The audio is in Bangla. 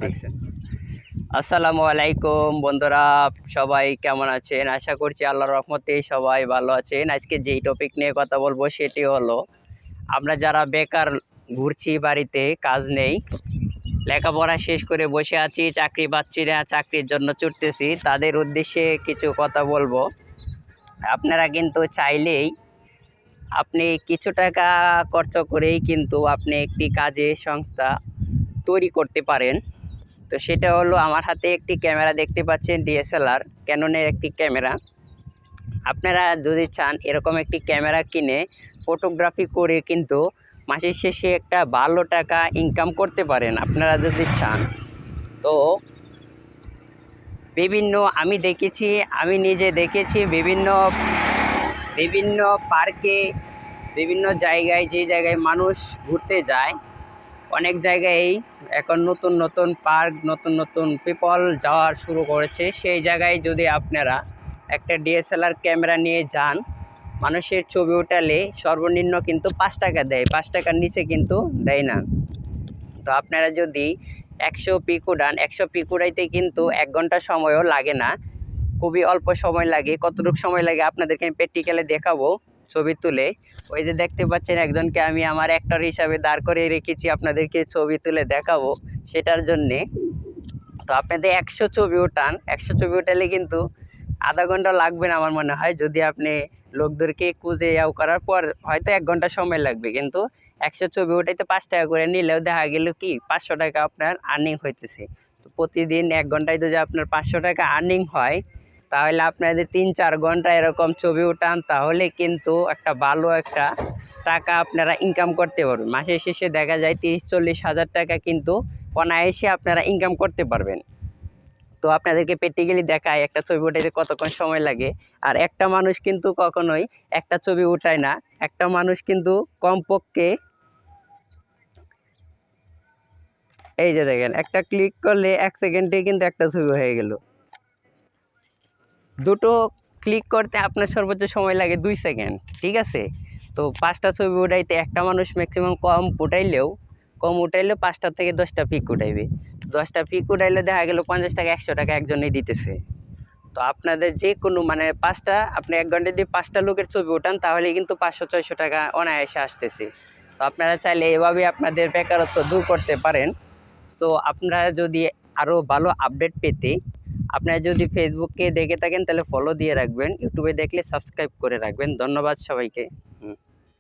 দেখছেন। আসসালামু আলাইকুম বন্ধুরা, সবাই কেমন আছেন? আশা করছি আল্লাহর রহমতে সবাই ভালো আছেন। আজকে যেই টপিক নিয়ে কথা বলবো সেটি হলো, আমরা যারা বেকার ঘুরছি, বাড়িতে কাজ নেই, লেখাপড়া শেষ করে বসে আছি, চাকরি পাচ্ছি না, চাকরির জন্য ছুটতেছি, তাদের উদ্দেশ্যে কিছু কথা বলবো। আপনারা কিন্তু চাইলেই আপনি কিছু টাকা খরচ করেই কিন্তু আপনি একটি কাজে সংস্থা তৈরি করতে পারেন। তো সেটা হলো, আমার হাতে একটি ক্যামেরা দেখতে পাচ্ছেন, ডিএসএলআর ক্যাননের একটি ক্যামেরা। আপনারা যদি চান এরকম একটি ক্যামেরা কিনে ফটোগ্রাফি করে কিন্তু মাসের শেষে একটা ভালো টাকা ইনকাম করতে পারেন আপনারা যদি চান। তো আমি দেখেছি, আমি নিজে দেখেছি বিভিন্ন বিভিন্ন পার্কে, বিভিন্ন জায়গায়, যে জায়গায় মানুষ ঘুরতে যায়, অনেক জায়গায় এখন নতুন নতুন পার্ক, নতুন নতুন পিপল যাওয়ার শুরু করেছে। সেই জায়গায় যদি আপনারা একটা ডিএসএলআর ক্যামেরা নিয়ে যান, মানুষের ছবি ওঠালে সর্বনিম্ন কিন্তু 5 টাকা দেয়, 5 টাকার নিচে কিন্তু দেয় না। তো আপনারা যদি 100 পিক উড়ান, 100 পিক উড়াইতে কিন্তু 1 ঘন্টা সময়ও লাগে না, খুবই অল্প সময় লাগে। কতটুকু সময় লাগে আপনাদেরকে আমি প্র্যাকটিক্যালে দেখাবো ছবি তুলে। ওই যে দেখতে পাচ্ছেন, একজনকে আমি আমার অ্যাক্টর হিসাবে দাঁড় করিয়ে রেখেছি, আপনাদেরকে ছবি তুলে দেখাবো সেটার জন্যে। তো আপনাদের 100 ছবি ওঠান, 100 ছবি ওঠালে কিন্তু আধা ঘন্টা লাগবে না আমার মনে হয়। যদি আপনি লোকদেরকে খুঁজে করার পর হয়তো 1 ঘন্টা সময় লাগবে, কিন্তু 100 ছবি ওঠাইতে 5 টাকা করে নিলেও দেখা গেল কি 500 টাকা আপনার আর্নিং হইতেছে। তো প্রতিদিন 1 ঘন্টায় যদি আপনার 500 টাকা আর্নিং হয়, তাহলে আপনাদের 3-4 ঘন্টা এরকম ছবি উঠান, তাহলে কিন্তু একটা ভালো একটা টাকা আপনারা ইনকাম করতে পারবেন। মাসের শেষে দেখা যায় 30-40 হাজার টাকা কিন্তু অনায়াসে আপনারা ইনকাম করতে পারবেন। তো আপনাদেরকে প্র্যাকটিক্যালি দেখায় একটা ছবি উঠাইতে কতক্ষণ সময় লাগে। আর একটা মানুষ কিন্তু কখনোই একটা ছবি উঠায় না, একটা মানুষ কিন্তু কমপক্ষে, এই যে দেখেন, একটা ক্লিক করলে 1 সেকেন্ডে কিন্তু একটা ছবি হয়ে গেল। দুটো ক্লিক করতে আপনার সর্বোচ্চ সময় লাগে 2 সেকেন্ড, ঠিক আছে? তো 5টা ছবি উঠাইতে একটা মানুষ ম্যাক্সিমাম কম উঠাইলেও 5টা থেকে 10টা পিক উঠাইবে। 10টা পিক উঠাইলে দেখা গেল 50 টাকা 100 টাকা একজনেই দিতেছে। তো আপনাদের যে কোনো আপনি 1 ঘন্টায় যদি 5টা লোকের ছবি ওঠান, তাহলে কিন্তু 500-600 টাকা অনায়াসে আসতেছে। তো আপনারা চাইলে এভাবে আপনাদের বেকারত্ব দূর করতে পারেন। সো আপনারা যদি আরও ভালো আপডেট পেতে, আপনারা যদি ফেসবুকে দেখে থাকেন তাহলে ফলো দিয়ে রাখবেন, ইউটিউবে দেখলে সাবস্ক্রাইব করে রাখবেন। ধন্যবাদ সবাইকে।